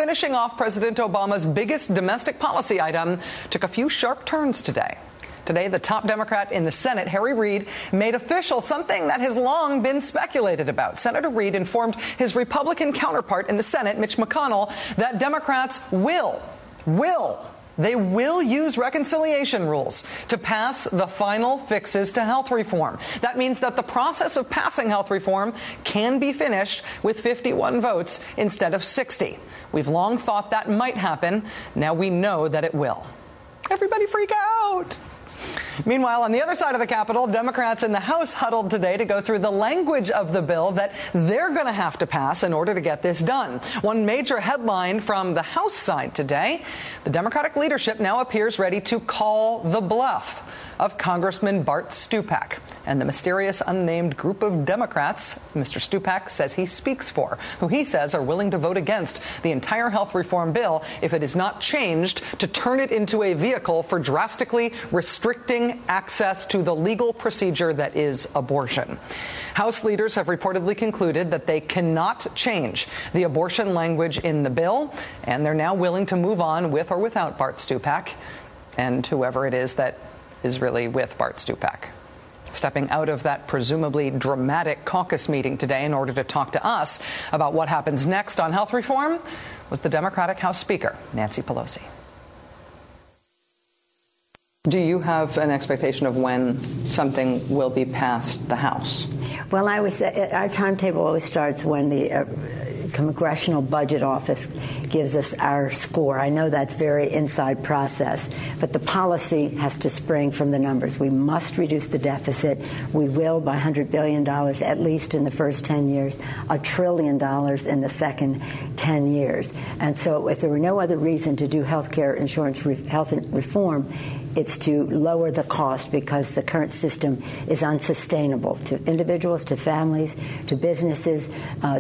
Finishing off President Obama's biggest domestic policy item took a few sharp turns today. Today, the top Democrat in the Senate, Harry Reid, made official something that has long been speculated about. Senator Reid informed his Republican counterpart in the Senate, Mitch McConnell, that Democrats will use reconciliation rules to pass the final fixes to health reform. That means that the process of passing health reform can be finished with 51 votes instead of 60. We've long thought that might happen. Now we know that it will. Everybody freak out. Meanwhile, on the other side of the Capitol, Democrats in the House huddled today to go through the language of the bill that they're going to have to pass in order to get this done. One major headline from the House side today: the Democratic leadership now appears ready to call the bluff of Congressman Bart Stupak and the mysterious unnamed group of Democrats Mr. Stupak says he speaks for, who he says are willing to vote against the entire health reform bill if it is not changed to turn it into a vehicle for drastically restricting access to the legal procedure that is abortion. House leaders have reportedly concluded that they cannot change the abortion language in the bill, and they're now willing to move on with or without Bart Stupak and whoever it is that is really with Bart Stupak. Stepping out of that presumably dramatic caucus meeting today in order to talk to us about what happens next on health reform was the Democratic House Speaker, Nancy Pelosi. Do you have an expectation of when something will be passed the House? Well, our timetable always starts when the Congressional Budget Office gives us our score. I know that's very inside process, but the policy has to spring from the numbers. We must reduce the deficit. We will by $100 billion, at least in the first 10 years, $1 trillion in the second 10 years. And so if there were no other reason to do health reform, it's to lower the cost because the current system is unsustainable to individuals, to families, to businesses,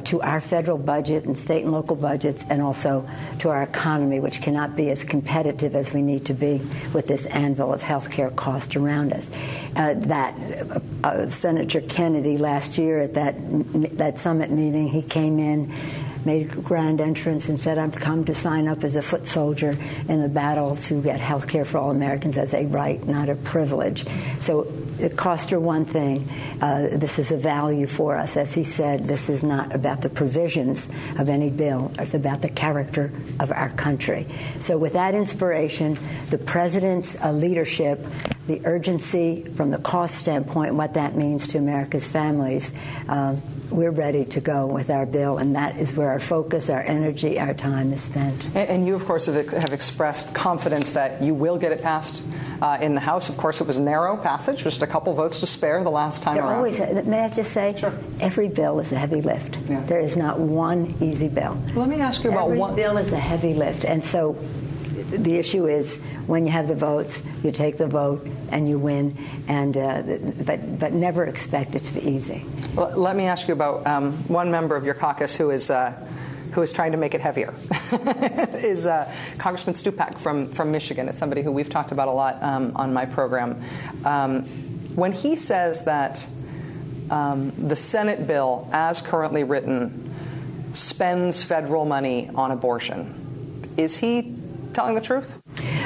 to our federal budget and state and local budgets, and also to our economy, which cannot be as competitive as we need to be with this anvil of health care cost around us. Senator Kennedy last year at that summit meeting, he came in, made a grand entrance and said, I've come to sign up as a foot soldier in the battle to get health care for all Americans as a right, not a privilege. So it cost her one thing. This is a value for us. As he said, this is not about the provisions of any bill. It's about the character of our country. So with that inspiration, the president's leadership, the urgency from the cost standpoint, what that means to America's families, we're ready to go with our bill, and that is where our focus, our energy, our time is spent. And you, of course, have expressed confidence that you will get it passed in the House. Of course, it was narrow passage, just a couple votes to spare the last time around. May I just say, sure. Every bill is a heavy lift. Yeah. There is not one easy bill. Let me ask you about one. Every bill is a heavy lift, and so the issue is when you have the votes, you take the vote and you win, and but never expect it to be easy. Well, let me ask you about one member of your caucus who is trying to make it heavier. is Congressman Stupak from Michigan. It's somebody who we've talked about a lot on my program. When he says that the Senate bill, as currently written, spends federal money on abortion, is he telling the truth?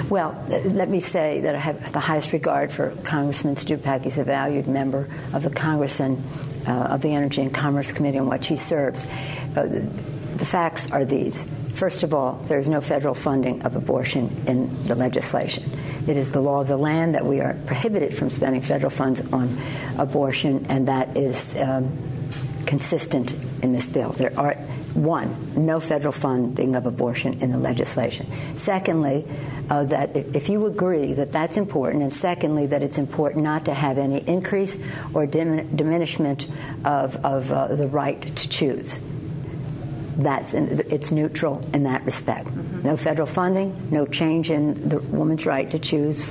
Well, let me say that I have the highest regard for Congressman Stupak. He's a valued member of the Congress and of the Energy and Commerce Committee in which he serves. The facts are these. First of all, there is no federal funding of abortion in the legislation. It is the law of the land that we are prohibited from spending federal funds on abortion, and that is consistent in this bill. There are, one, no federal funding of abortion in the legislation. Secondly, that if you agree that that's important, and secondly, that it's important not to have any increase or diminishment of the right to choose. It's neutral in that respect. No federal funding, no change in the woman's right to choose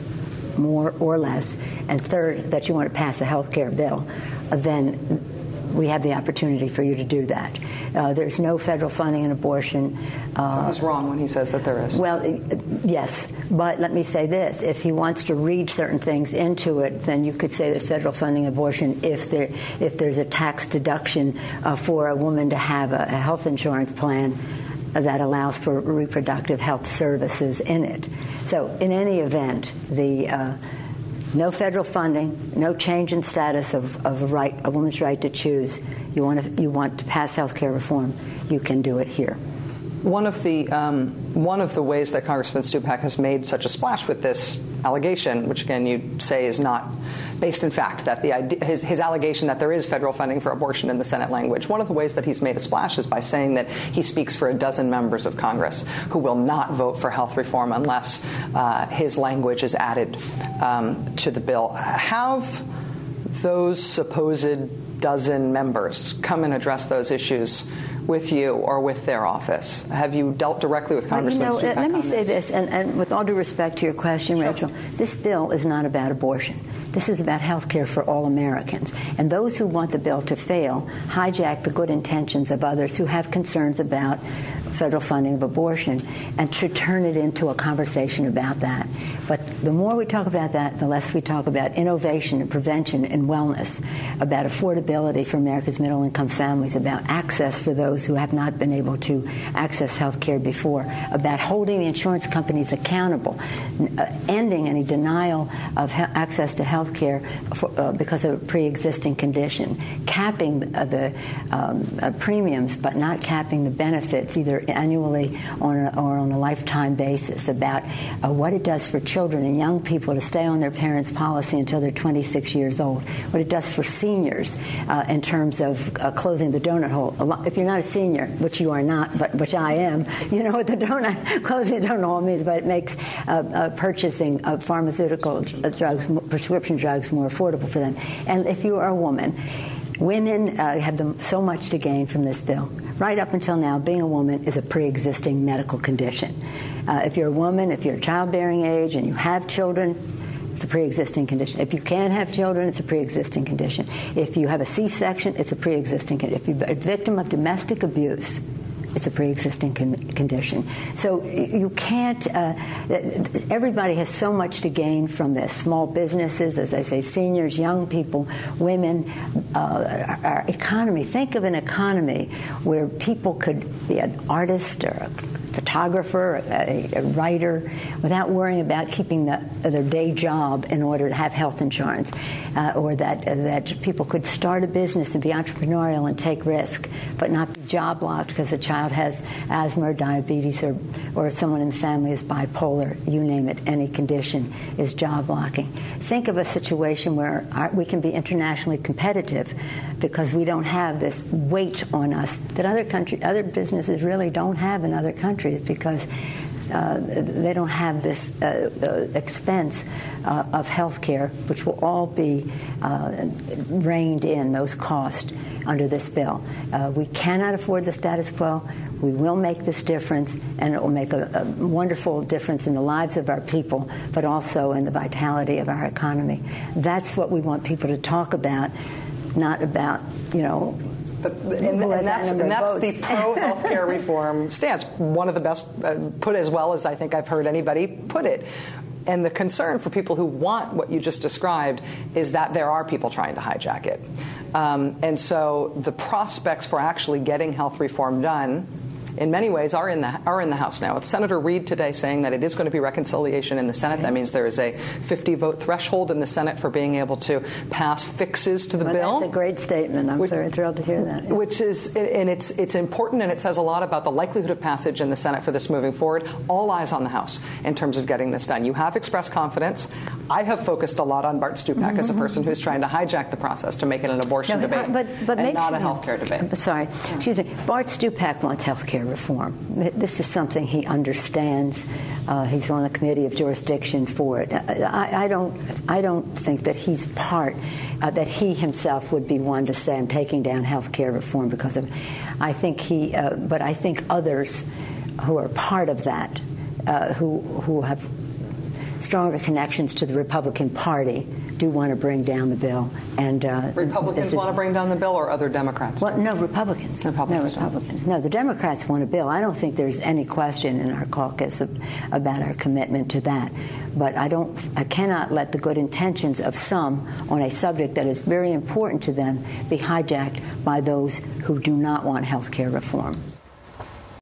more or less. And third, that you want to pass a health care bill, then we have the opportunity for you to do that. There's no federal funding in abortion. So he's wrong when he says that there is. Well, yes, but let me say this. If he wants to read certain things into it, then you could say there's federal funding in abortion if there's a tax deduction for a woman to have a health insurance plan. that allows for reproductive health services in it. So in any event, no federal funding, no change in status of a woman's right to choose. You want to pass health care reform, you can do it here. One of the ways that Congressman Stupak has made such a splash with this allegation, which again you say is not based in fact, that his allegation that there is federal funding for abortion in the Senate language, one of the ways that he's made a splash is by saying that he speaks for a dozen members of Congress who will not vote for health reform unless his language is added to the bill. Have those supposed dozen members come and address those issues with you or with their office? Have you dealt directly with Congressman Stupak let me on say this, and with all due respect to your question, sure. Rachel, this bill is not about abortion. This is about health care for all Americans. And those who want the bill to fail hijack the good intentions of others who have concerns about federal funding of abortion and to turn it into a conversation about that. But the more we talk about that, the less we talk about innovation and prevention and wellness, about affordability for America's middle-income families, about access for those who have not been able to access health care before, about holding the insurance companies accountable, ending any denial of access to health care because of a pre-existing condition, capping the premiums but not capping the benefits either annually or on a lifetime basis, about what it does for children and young people to stay on their parents' policy until they're 26 years old, what it does for seniors in terms of closing the donut hole. If you're not a senior, which you are not, but which I am, you know what closing the donut hole means, but it makes purchasing of pharmaceutical drugs, prescription drugs, more affordable for them. And if you are a woman, women have so much to gain from this bill. Right up until now, being a woman is a pre-existing medical condition. If you're a woman, if you're a childbearing age and you have children, it's a pre-existing condition. If you can't have children, it's a pre-existing condition. If you have a C-section, it's a pre-existing condition. If you're a victim of domestic abuse, it's a pre-existing condition. So you can't, everybody has so much to gain from this. Small businesses, as I say, seniors, young people, women, our economy. Think of an economy where people could be an artist or a photographer, a writer, without worrying about keeping their day job in order to have health insurance, or that people could start a business and be entrepreneurial and take risk, but not be job locked because a child has asthma or diabetes or someone in the family is bipolar, you name it, any condition is job locking. Think of a situation where we can be internationally competitive because we don't have this weight on us that other businesses really don't have in other countries because they don't have this expense of health care, which will all be reined in, those costs, under this bill. We cannot afford the status quo. We will make this difference, and it will make a wonderful difference in the lives of our people, but also in the vitality of our economy. That's what we want people to talk about, not about, And that's the pro-healthcare reform stance. One of the best, put as well as I think I've heard anybody put it. And the concern for people who want what you just described is that there are people trying to hijack it. And so the prospects for actually getting health reform done in many ways are in the House now. It's Senator Reid today saying that it is going to be reconciliation in the Senate. That means there is a 50-vote threshold in the Senate for being able to pass fixes to the bill. That's a great statement. I'm very thrilled to hear that. Which is, and it's important, and it says a lot about the likelihood of passage in the Senate for this moving forward. All eyes on the House in terms of getting this done. You have expressed confidence. I have focused a lot on Bart Stupak as a person who's trying to hijack the process to make it an abortion debate and not a health care debate. Sorry. Excuse me. Bart Stupak wants health care reform. This is something he understands. He's on the committee of jurisdiction for it. I don't think that he's that he himself would be one to say, I'm taking down health care reform because of it. I think but I think others who are part of that, who have stronger connections to the Republican Party, do want to bring down the bill. And Republicans want to bring down the bill, or other Democrats? Well, no, Republicans. No, the Democrats want a bill. I don't think there's any question in our caucus about our commitment to that. But I cannot let the good intentions of some on a subject that is very important to them be hijacked by those who do not want health care reform.